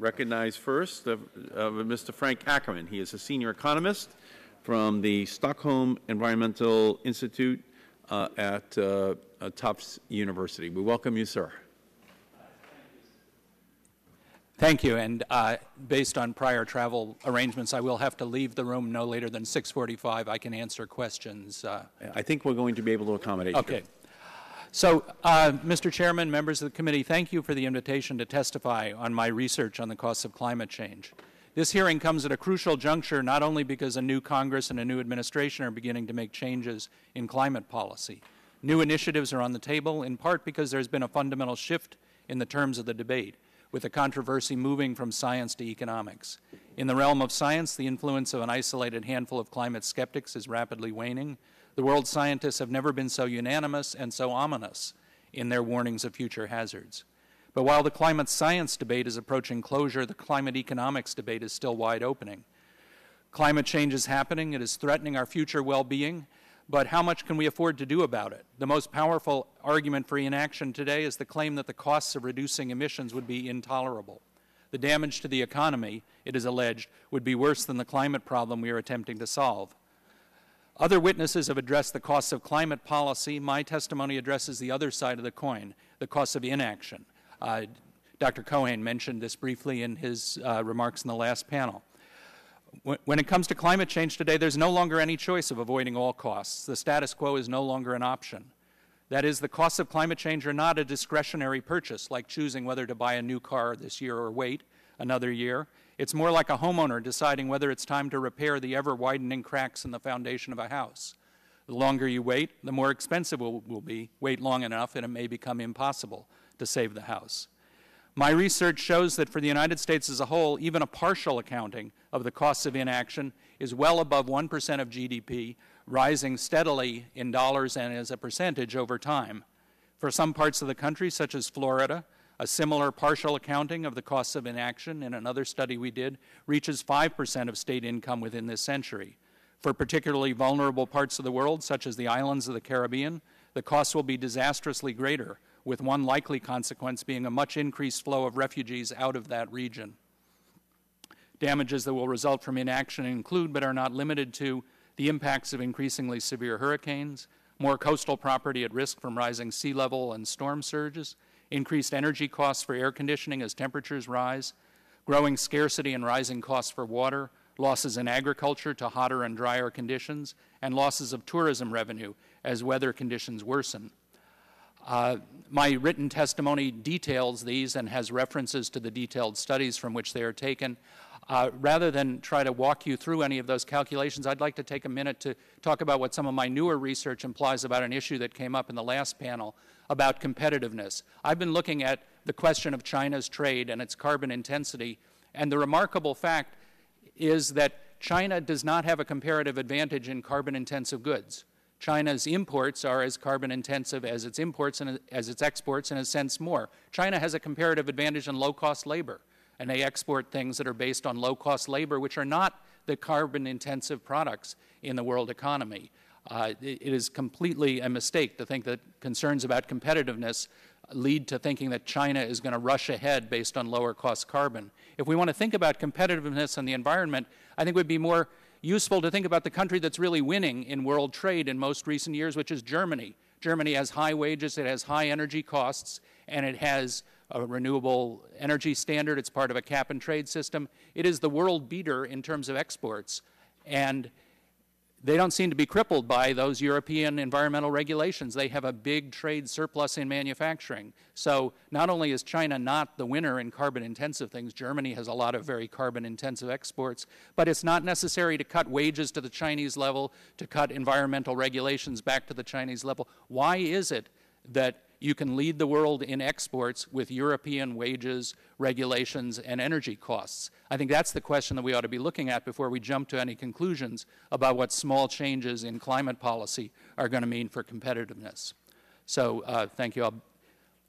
recognize first Mr. Frank Ackerman. He is a senior economist from the Stockholm Environmental Institute at Tufts University. We welcome you, sir. Thank you. And based on prior travel arrangements, I will have to leave the room no later than 6:45. I can answer questions. I think we're going to be able to accommodate you. Okay. So, Mr. Chairman, members of the committee, thank you for the invitation to testify on my research on the costs of climate change. This hearing comes at a crucial juncture not only because a new Congress and a new administration are beginning to make changes in climate policy. New initiatives are on the table, in part because there's been a fundamental shift in the terms of the debate, with the controversy moving from science to economics. In the realm of science, the influence of an isolated handful of climate skeptics is rapidly waning. The world's scientists have never been so unanimous and so ominous in their warnings of future hazards. But while the climate science debate is approaching closure, the climate economics debate is still wide opening. Climate change is happening. It is threatening our future well-being. But how much can we afford to do about it? The most powerful argument for inaction today is the claim that the costs of reducing emissions would be intolerable. The damage to the economy, it is alleged, would be worse than the climate problem we are attempting to solve. Other witnesses have addressed the costs of climate policy. My testimony addresses the other side of the coin, the costs of inaction. Dr. Cohen mentioned this briefly in his remarks in the last panel. When it comes to climate change today, there's no longer any choice of avoiding all costs. The status quo is no longer an option. That is, the costs of climate change are not a discretionary purchase, like choosing whether to buy a new car this year or wait another year. It's more like a homeowner deciding whether it's time to repair the ever-widening cracks in the foundation of a house. The longer you wait, the more expensive it will be. Wait long enough, and it may become impossible to save the house. My research shows that for the United States as a whole, even a partial accounting of the costs of inaction is well above 1% of GDP, rising steadily in dollars and as a percentage over time. For some parts of the country, such as Florida, a similar partial accounting of the costs of inaction in another study we did reaches 5% of state income within this century. For particularly vulnerable parts of the world, such as the islands of the Caribbean, the costs will be disastrously greater, with one likely consequence being a much increased flow of refugees out of that region. Damages that will result from inaction include, but are not limited to, the impacts of increasingly severe hurricanes, more coastal property at risk from rising sea level and storm surges, increased energy costs for air conditioning as temperatures rise, growing scarcity and rising costs for water, losses in agriculture to hotter and drier conditions, and losses of tourism revenue as weather conditions worsen. My written testimony details these and has references to the detailed studies from which they are taken. Rather than try to walk you through any of those calculations, I'd like to take a minute to talk about what some of my newer research implies about an issue that came up in the last panel about competitiveness. I've been looking at the question of China's trade and its carbon intensity, and the remarkable fact is that China does not have a comparative advantage in carbon-intensive goods. China's imports are as carbon-intensive as its imports and as its exports, in a sense more. China has a comparative advantage in low-cost labor, and they export things that are based on low-cost labor, which are not the carbon-intensive products in the world economy. It is completely a mistake to think that concerns about competitiveness lead to thinking that China is going to rush ahead based on lower-cost carbon. If we want to think about competitiveness and the environment, I think it would be more useful to think about the country that's really winning in world trade in most recent years, which is Germany. Germany has high wages, it has high energy costs, and it has a renewable energy standard. It's part of a cap-and-trade system. It is the world beater in terms of exports, and they don't seem to be crippled by those European environmental regulations. They have a big trade surplus in manufacturing. So not only is China not the winner in carbon-intensive things, Germany has a lot of very carbon-intensive exports, but it's not necessary to cut wages to the Chinese level, to cut environmental regulations back to the Chinese level. Why is it that you can lead the world in exports with European wages, regulations, and energy costs? I think that's the question that we ought to be looking at before we jump to any conclusions about what small changes in climate policy are going to mean for competitiveness. So thank you.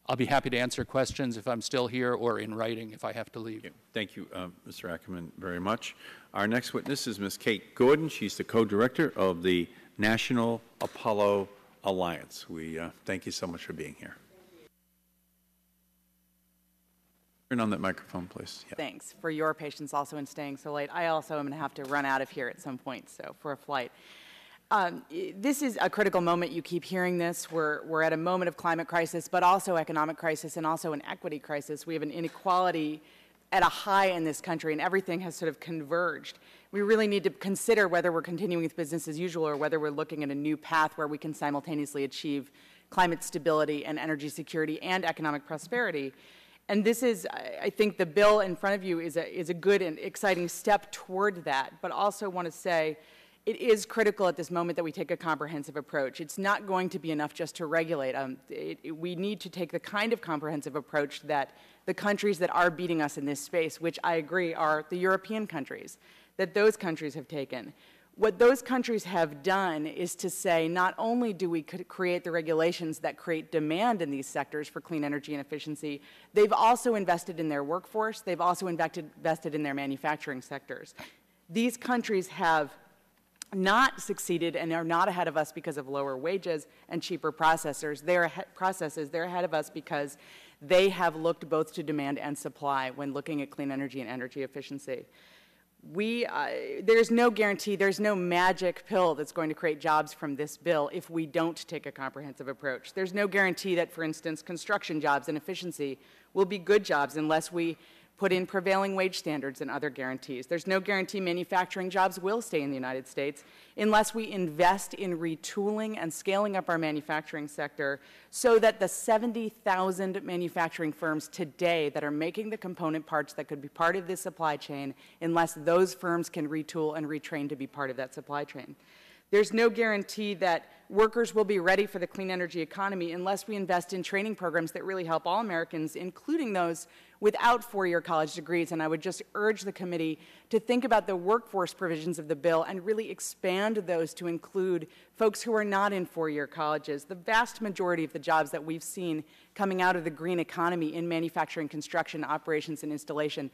I'll be happy to answer questions if I'm still here, or in writing if I have to leave. Thank you, Mr. Ackerman, very much. Our next witness is Ms. Kate Gordon. She's the co-director of the National Apollo Alliance. We thank you so much for being here. Turn on that microphone, please. Yeah. Thanks for your patience also in staying so late. I also am going to have to run out of here at some point, so for a flight. This is a critical moment. You keep hearing this. We're at a moment of climate crisis, but also economic crisis and also an equity crisis. We have an inequality at a high in this country, and everything has sort of converged. We really need to consider whether we're continuing with business as usual or whether we're looking at a new path where we can simultaneously achieve climate stability and energy security and economic prosperity. And this is, I think the bill in front of you is a good and exciting step toward that, but also want to say it is critical at this moment that we take a comprehensive approach. It's not going to be enough just to regulate. We need to take the kind of comprehensive approach that the countries that are beating us in this space, which I agree are the European countries, that those countries have taken. What those countries have done is to say not only do we create the regulations that create demand in these sectors for clean energy and efficiency, they've also invested in their workforce, they've also invested in their manufacturing sectors. These countries have not succeeded and are not ahead of us because of lower wages and cheaper processes. They're ahead of us because they have looked both to demand and supply when looking at clean energy and energy efficiency. There's no guarantee, there's no magic pill that's going to create jobs from this bill if we don't take a comprehensive approach. There's no guarantee that, for instance, construction jobs and efficiency will be good jobs unless we put in prevailing wage standards and other guarantees. There's no guarantee manufacturing jobs will stay in the United States unless we invest in retooling and scaling up our manufacturing sector so that the 70,000 manufacturing firms today that are making the component parts that could be part of this supply chain, unless those firms can retool and retrain to be part of that supply chain. There's no guarantee that workers will be ready for the clean energy economy unless we invest in training programs that really help all Americans, including those without four-year college degrees. And I would just urge the committee to think about the workforce provisions of the bill and really expand those to include folks who are not in four-year colleges. The vast majority of the jobs that we've seen coming out of the green economy in manufacturing, construction, operations, and installation,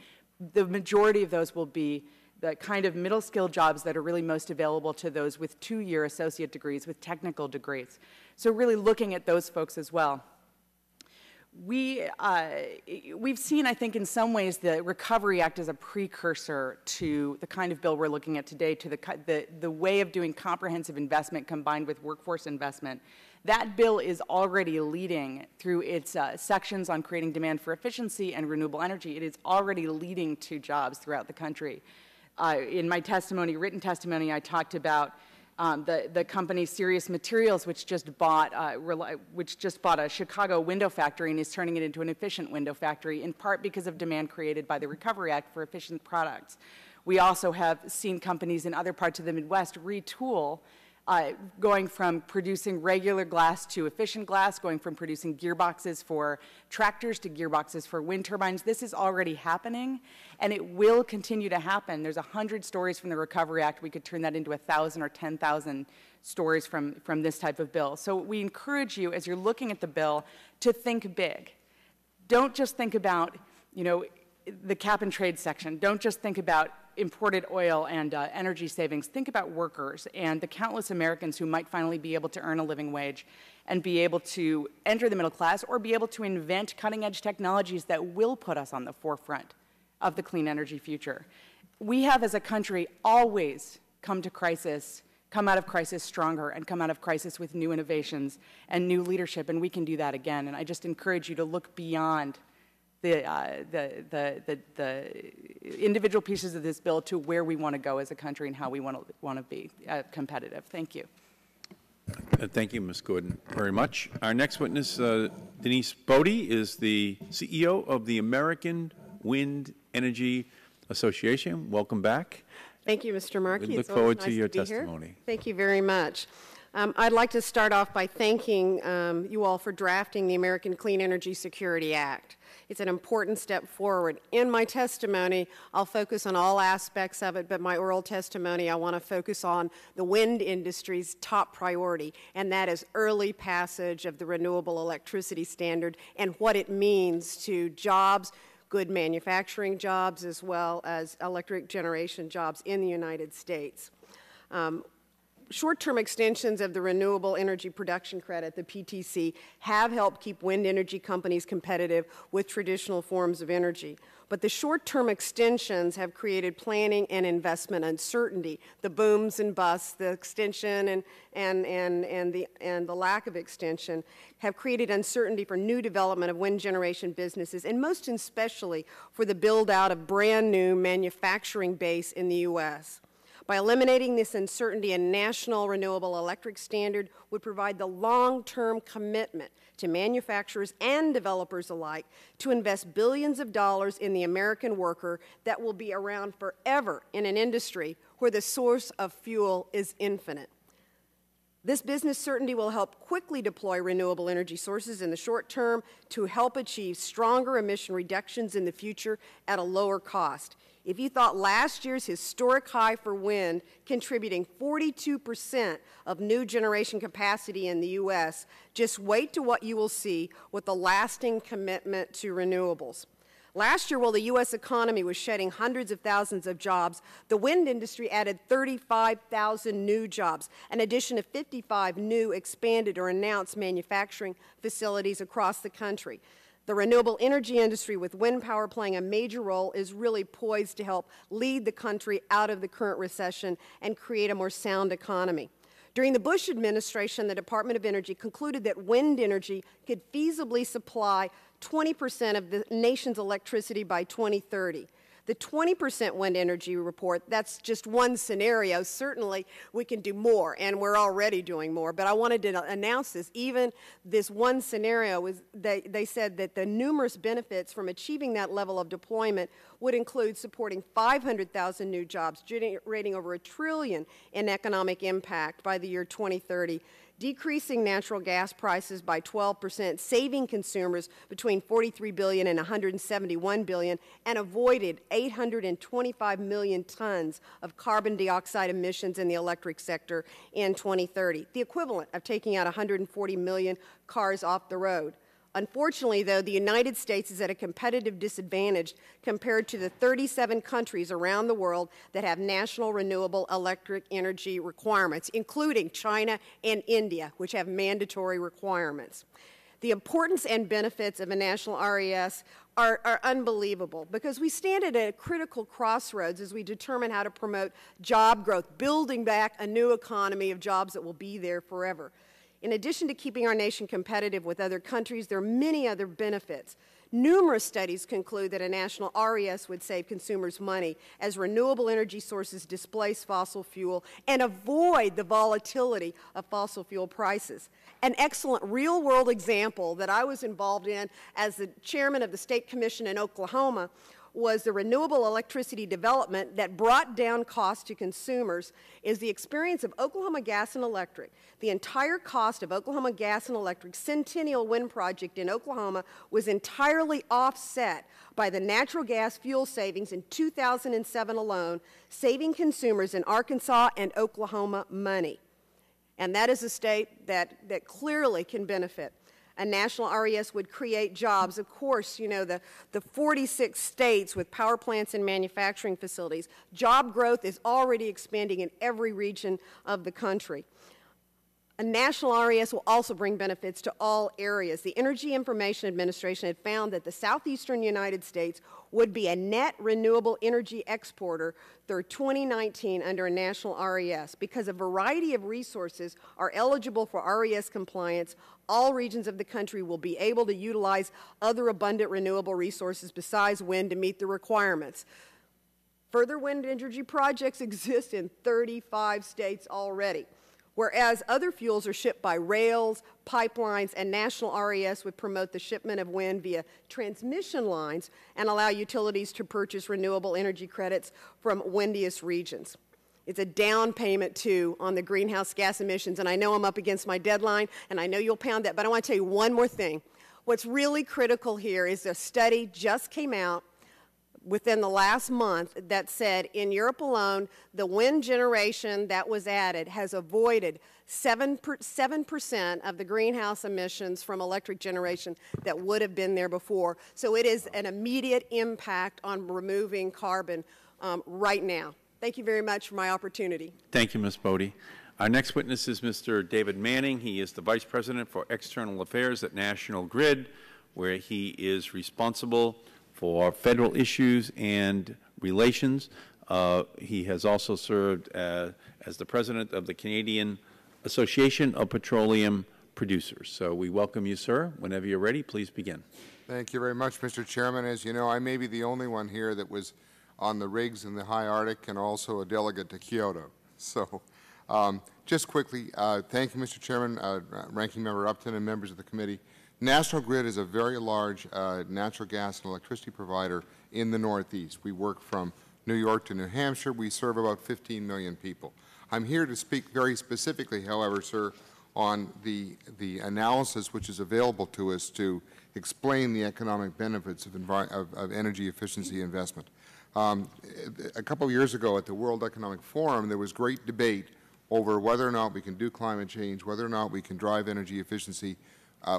the majority of those will be the kind of middle-skilled jobs that are really most available to those with two-year associate degrees, with technical degrees. So really looking at those folks as well. We've seen, I think, in some ways, the Recovery Act as a precursor to the kind of bill we're looking at today, to the way of doing comprehensive investment combined with workforce investment. That bill is already leading through its sections on creating demand for efficiency and renewable energy. It is already leading to jobs throughout the country. In my testimony, written testimony, I talked about the company Serious Materials, which just bought a Chicago window factory and is turning it into an efficient window factory, in part because of demand created by the Recovery Act for efficient products. We also have seen companies in other parts of the Midwest retool, going from producing regular glass to efficient glass, going from producing gearboxes for tractors to gearboxes for wind turbines. This is already happening, and it will continue to happen. There's 100 stories from the Recovery Act. We could turn that into 1,000 or 10,000 stories from this type of bill. So we encourage you, as you're looking at the bill, to think big. Don't just think about, the cap and trade section. Don't just think about imported oil and energy savings. Think about workers and the countless Americans who might finally be able to earn a living wage and be able to enter the middle class or be able to invent cutting-edge technologies that will put us on the forefront of the clean energy future. We have, as a country, always come out of crisis stronger and come out of crisis with new innovations and new leadership, and we can do that again. And I just encourage you to look beyond the individual pieces of this bill to where we want to go as a country and how we want to be competitive. Thank you. Thank you, Ms. Gordon, very much. Our next witness, Denise Bode, is the CEO of the American Wind Energy Association. Welcome back. Thank you, Mr. Markey. We look forward to your testimony. Thank you very much. I'd like to start off by thanking you all for drafting the American Clean Energy Security Act. It's an important step forward. In my testimony, I'll focus on all aspects of it, but my oral testimony, I want to focus on the wind industry's top priority, and that is early passage of the Renewable Electricity Standard and what it means to jobs, good manufacturing jobs, as well as electric generation jobs in the United States. short-term extensions of the Renewable Energy Production Credit, the PTC, have helped keep wind energy companies competitive with traditional forms of energy. But the short-term extensions have created planning and investment uncertainty. The booms and busts, the extension and the lack of extension have created uncertainty for new development of wind generation businesses, and most especially for the build-out of brand-new manufacturing base in the U.S. By eliminating this uncertainty, a national renewable electric standard would provide the long-term commitment to manufacturers and developers alike to invest billions of dollars in the American worker that will be around forever in an industry where the source of fuel is infinite. This business certainty will help quickly deploy renewable energy sources in the short term to help achieve stronger emission reductions in the future at a lower cost. If you thought last year's historic high for wind, contributing 42% of new generation capacity in the U.S., just wait to what you will see with the lasting commitment to renewables. Last year, while the U.S. economy was shedding hundreds of thousands of jobs, the wind industry added 35,000 new jobs, an addition of 55 new expanded or announced manufacturing facilities across the country. The renewable energy industry, with wind power playing a major role, is really poised to help lead the country out of the current recession and create a more sound economy. During the Bush administration, the Department of Energy concluded that wind energy could feasibly supply 20% of the nation's electricity by 2030. The 20% wind energy report, that's just one scenario. Certainly, we can do more, and we're already doing more. But I wanted to announce this. Even this one scenario, was they said that the numerous benefits from achieving that level of deployment would include supporting 500,000 new jobs, generating over $1 trillion in economic impact by the year 2030, decreasing natural gas prices by 12%, saving consumers between $43 billion and $171 billion, and avoided 825 million tons of carbon dioxide emissions in the electric sector in 2030, the equivalent of taking out 140 million cars off the road. Unfortunately, though, the United States is at a competitive disadvantage compared to the 37 countries around the world that have national renewable electric energy requirements, including China and India, which have mandatory requirements. The importance and benefits of a national RES are unbelievable, because we stand at a critical crossroads as we determine how to promote job growth, building back a new economy of jobs that will be there forever. In addition to keeping our nation competitive with other countries, there are many other benefits. Numerous studies conclude that a national RES would save consumers money as renewable energy sources displace fossil fuel and avoid the volatility of fossil fuel prices. An excellent real-world example that I was involved in as the chairman of the State Commission in Oklahoma was the renewable electricity development that brought down costs to consumers is the experience of Oklahoma Gas and Electric. The entire cost of Oklahoma Gas and Electric's Centennial Wind Project in Oklahoma was entirely offset by the natural gas fuel savings in 2007 alone, saving consumers in Arkansas and Oklahoma money. And that is a state that clearly can benefit. A national RES would create jobs. Of course, you know, the 46 states with power plants and manufacturing facilities. Job growth is already expanding in every region of the country. A national RES will also bring benefits to all areas. The Energy Information Administration had found that the southeastern United States would be a net renewable energy exporter through 2019 under a national RES. Because a variety of resources are eligible for RES compliance, all regions of the country will be able to utilize other abundant renewable resources besides wind to meet the requirements. Further wind energy projects exist in 35 states already. Whereas other fuels are shipped by rails, pipelines, and national RES would promote the shipment of wind via transmission lines and allow utilities to purchase renewable energy credits from windiest regions. It's a down payment, too, on the greenhouse gas emissions, and I know I'm up against my deadline, and I know you'll pound that, but I want to tell you one more thing. What's really critical here is a study just came out within the last month that said in Europe alone, the wind generation that was added has avoided 7% of the greenhouse emissions from electric generation that would have been there before. So it is an immediate impact on removing carbon right now. Thank you very much for my opportunity. Thank you, Ms. Bode. Our next witness is Mr. David Manning. He is the Vice President for External Affairs at National Grid, where he is responsible for federal issues and relations. He has also served as the President of the Canadian Association of Petroleum Producers. So we welcome you, sir. Whenever you're ready, please begin. Thank you very much, Mr. Chairman. As you know, I may be the only one here that was on the rigs in the high Arctic and also a delegate to Kyoto. So just quickly, thank you, Mr. Chairman, Ranking Member Upton, and members of the committee. National Grid is a very large natural gas and electricity provider in the Northeast. We work from New York to New Hampshire. We serve about 15 million people. I'm here to speak very specifically, however, sir, on the analysis which is available to us to explain the economic benefits of energy efficiency investment. A couple of years ago at the World Economic Forum, there was great debate over whether or not we can do climate change, whether or not we can drive energy efficiency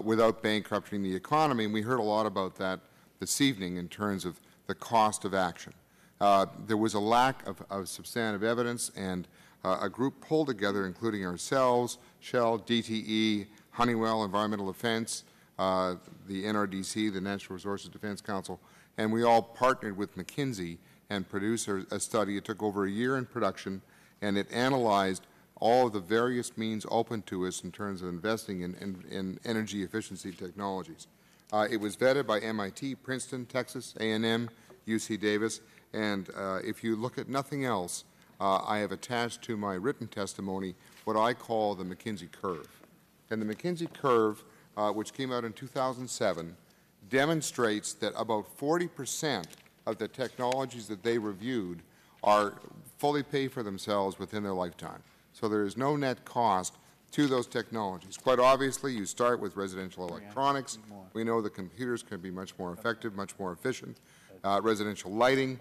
without bankrupting the economy, and we heard a lot about that this evening in terms of the cost of action. There was a lack of substantive evidence, and a group pulled together, including ourselves, Shell, DTE, Honeywell, Environmental Defense, the NRDC, the Natural Resources Defense Council, and we all partnered with McKinsey and produced a study. It took over a year in production, and it analyzed all of the various means open to us in terms of investing in energy efficiency technologies. It was vetted by MIT, Princeton, Texas, A&M, UC Davis, and if you look at nothing else, I have attached to my written testimony what I call the McKinsey curve. And the McKinsey curve, which came out in 2007, demonstrates that about 40% of the technologies that they reviewed are fully pay for themselves within their lifetime. So there is no net cost to those technologies. Quite obviously, you start with residential electronics. We know that computers can be much more effective, much more efficient. Residential lighting,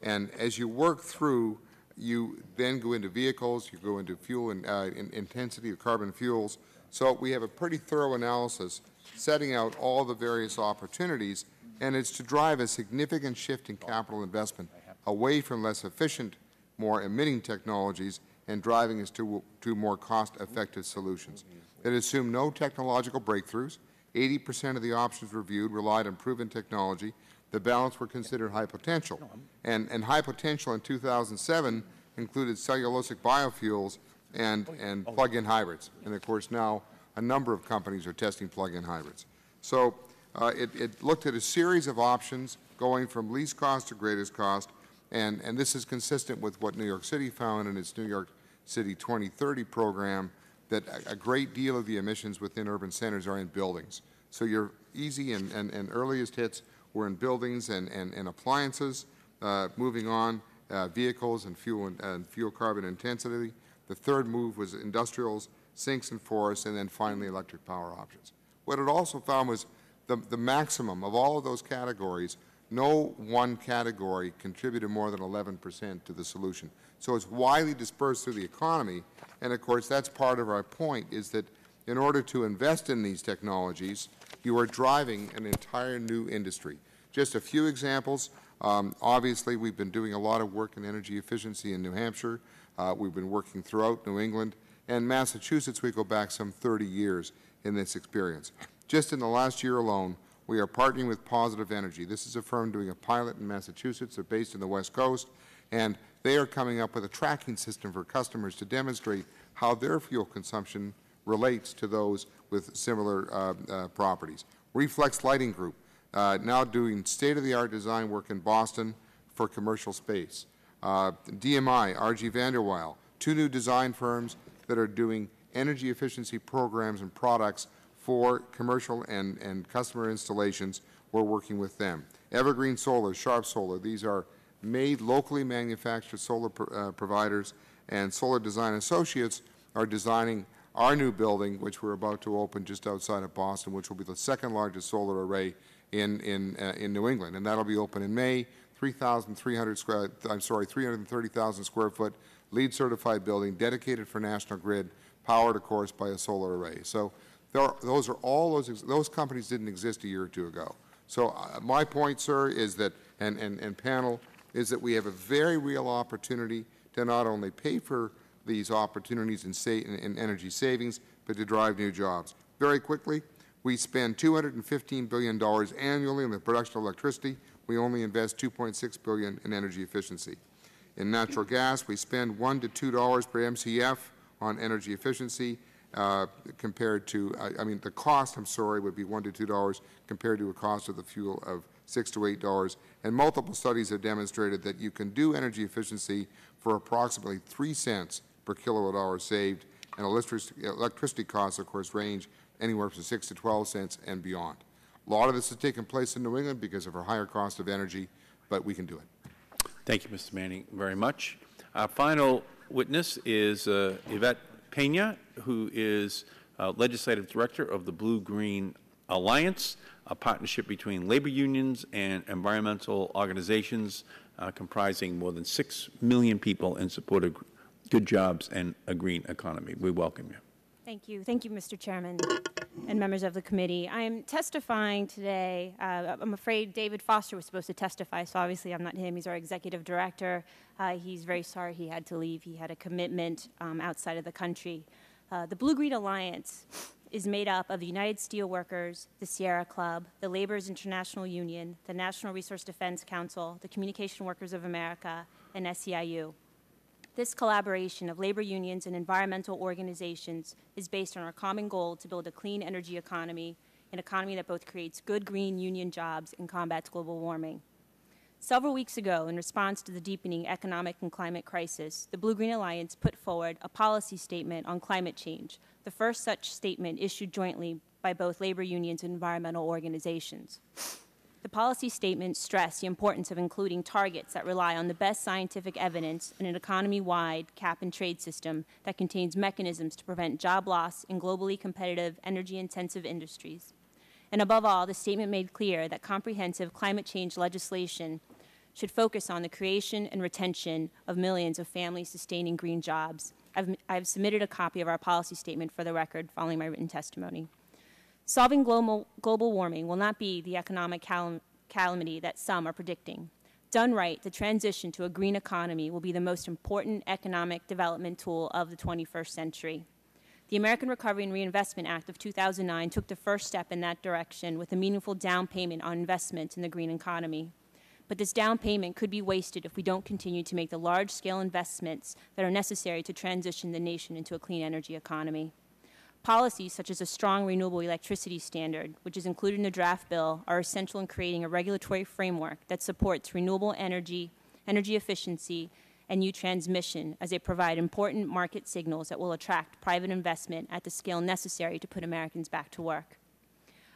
and as you work through, you then go into vehicles, you go into fuel and intensity of carbon fuels. So we have a pretty thorough analysis setting out all the various opportunities, and it's to drive a significant shift in capital investment away from less efficient, more emitting technologies and driving us to more cost-effective solutions. It assumed no technological breakthroughs. 80% of the options reviewed relied on proven technology. The balance were considered high potential. And high potential in 2007 included cellulosic biofuels and plug-in hybrids. And of course now a number of companies are testing plug-in hybrids. So it looked at a series of options going from least cost to greatest cost, and this is consistent with what New York City found in its New York City 2030 program, that a great deal of the emissions within urban centers are in buildings. So your easy and earliest hits were in buildings and appliances. Moving on, vehicles and fuel carbon intensity. The third move was industrials, sinks and forests, and then finally electric power options. What it also found was the maximum of all of those categories. No one category contributed more than 11% to the solution. So it's widely dispersed through the economy, and of course that's part of our point, is that in order to invest in these technologies, you are driving an entire new industry. Just a few examples. Obviously, we've been doing a lot of work in energy efficiency in New Hampshire. We've been working throughout New England. And Massachusetts, we go back some 30 years in this experience. Just in the last year alone, we are partnering with Positive Energy. This is a firm doing a pilot in Massachusetts. They're based in the West Coast, and they are coming up with a tracking system for customers to demonstrate how their fuel consumption relates to those with similar properties. Reflex Lighting Group, now doing state-of-the-art design work in Boston for commercial space. DMI, R.G. Vanderweil, two new design firms that are doing energy efficiency programs and products for commercial and customer installations. We're working with them. Evergreen Solar, Sharp Solar, these are made locally manufactured solar providers, and Solar Design Associates are designing our new building, which we're about to open just outside of Boston, which will be the second largest solar array in New England, and that'll be open in May. 330,000 square foot, LEED certified building, dedicated for National Grid, powered, of course, by a solar array. So those companies didn't exist a year or two ago. So my point, sir, is that, and panel, is that we have a very real opportunity to not only pay for these opportunities in energy savings, but to drive new jobs. Very quickly, we spend $215 billion annually in the production of electricity. We only invest $2.6 billion in energy efficiency. In natural gas, we spend $1 to $2 per MCF on energy efficiency compared to, the cost, would be $1 to $2 compared to a cost of the fuel of $6 to $8. And multiple studies have demonstrated that you can do energy efficiency for approximately 3 cents per kilowatt hour saved, and electricity costs, of course, range anywhere from 6 to 12 cents and beyond. A lot of this has taken place in New England because of our higher cost of energy, but we can do it. Thank you, Mr. Manning, very much. Our final witness is Yvette Pena, who is Legislative Director of the Blue-Green Alliance, a partnership between labor unions and environmental organizations comprising more than 6 million people in support of good jobs and a green economy. We welcome you. Thank you. Thank you, Mr. Chairman and members of the committee. I am testifying today. I'm afraid David Foster was supposed to testify, so obviously I'm not him. He's our executive director. He's very sorry he had to leave. He had a commitment outside of the country. The Blue-Green Alliance is made up of the United Steelworkers, the Sierra Club, the Laborers International Union, the National Resource Defense Council, the Communication Workers of America, and SEIU. This collaboration of labor unions and environmental organizations is based on our common goal to build a clean energy economy, an economy that both creates good green union jobs and combats global warming. Several weeks ago, in response to the deepening economic and climate crisis, the Blue-Green Alliance put forward a policy statement on climate change, the first such statement issued jointly by both labor unions and environmental organizations. The policy statement stressed the importance of including targets that rely on the best scientific evidence in an economy-wide cap-and-trade system that contains mechanisms to prevent job loss in globally competitive, energy-intensive industries. And above all, the statement made clear that comprehensive climate change legislation should focus on the creation and retention of millions of family-sustaining green jobs. I've submitted a copy of our policy statement for the record following my written testimony. Solving global warming will not be the economic calamity that some are predicting. Done right, the transition to a green economy will be the most important economic development tool of the 21st century. The American Recovery and Reinvestment Act of 2009 took the first step in that direction with a meaningful down payment on investment in the green economy. But this down payment could be wasted if we don't continue to make the large-scale investments that are necessary to transition the nation into a clean energy economy. Policies such as a strong renewable electricity standard, which is included in the draft bill, are essential in creating a regulatory framework that supports renewable energy, energy efficiency, and new transmission as they provide important market signals that will attract private investment at the scale necessary to put Americans back to work.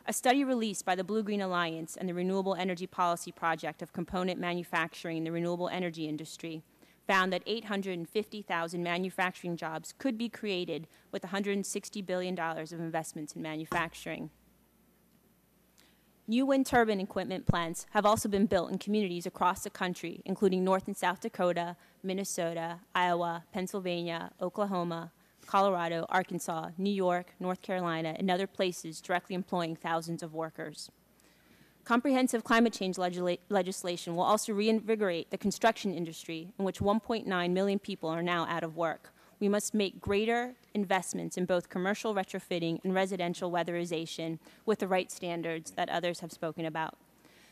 A study released by the Blue-Green Alliance and the Renewable Energy Policy Project of Component Manufacturing in the Renewable Energy Industry found that 850,000 manufacturing jobs could be created with $160 billion of investments in manufacturing. New wind turbine equipment plants have also been built in communities across the country, including North and South Dakota, Minnesota, Iowa, Pennsylvania, Oklahoma, Colorado, Arkansas, New York, North Carolina, and other places directly employing thousands of workers. Comprehensive climate change legislation will also reinvigorate the construction industry, in which 1.9 million people are now out of work. We must make greater investments in both commercial retrofitting and residential weatherization with the right standards that others have spoken about.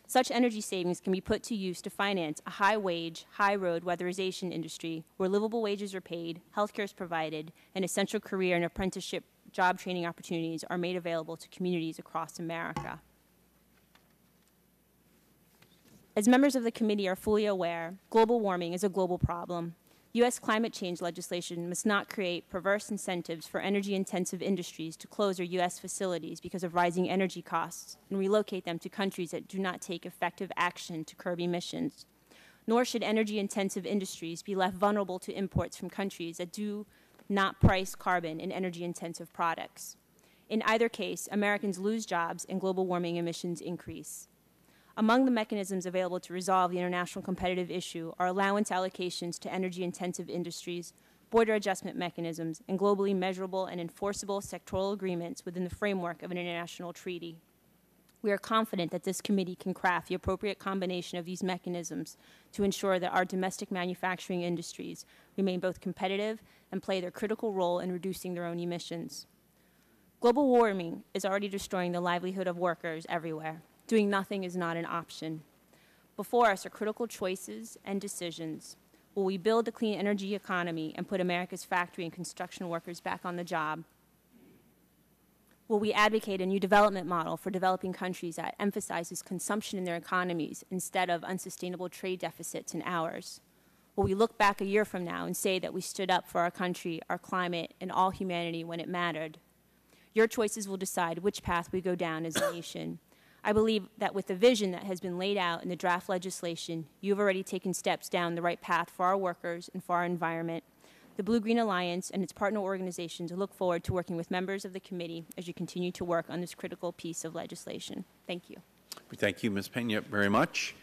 Such energy savings can be put to use to finance a high-wage, high-road weatherization industry where livable wages are paid, health care is provided, and essential career and apprenticeship job training opportunities are made available to communities across America. As members of the committee are fully aware, global warming is a global problem. U.S. climate change legislation must not create perverse incentives for energy-intensive industries to close their U.S. facilities because of rising energy costs and relocate them to countries that do not take effective action to curb emissions. Nor should energy-intensive industries be left vulnerable to imports from countries that do not price carbon in energy-intensive products. In either case, Americans lose jobs and global warming emissions increase. Among the mechanisms available to resolve the international competitive issue are allowance allocations to energy-intensive industries, border adjustment mechanisms, and globally measurable and enforceable sectoral agreements within the framework of an international treaty. We are confident that this committee can craft the appropriate combination of these mechanisms to ensure that our domestic manufacturing industries remain both competitive and play their critical role in reducing their own emissions. Global warming is already destroying the livelihood of workers everywhere. Doing nothing is not an option. Before us are critical choices and decisions. Will we build a clean energy economy and put America's factory and construction workers back on the job? Will we advocate a new development model for developing countries that emphasizes consumption in their economies instead of unsustainable trade deficits in ours? Will we look back a year from now and say that we stood up for our country, our climate, and all humanity when it mattered? Your choices will decide which path we go down as a nation. I believe that with the vision that has been laid out in the draft legislation, you have already taken steps down the right path for our workers and for our environment. The Blue-Green Alliance and its partner organizations look forward to working with members of the committee as you continue to work on this critical piece of legislation. Thank you. Thank you, Ms. Pena, very much.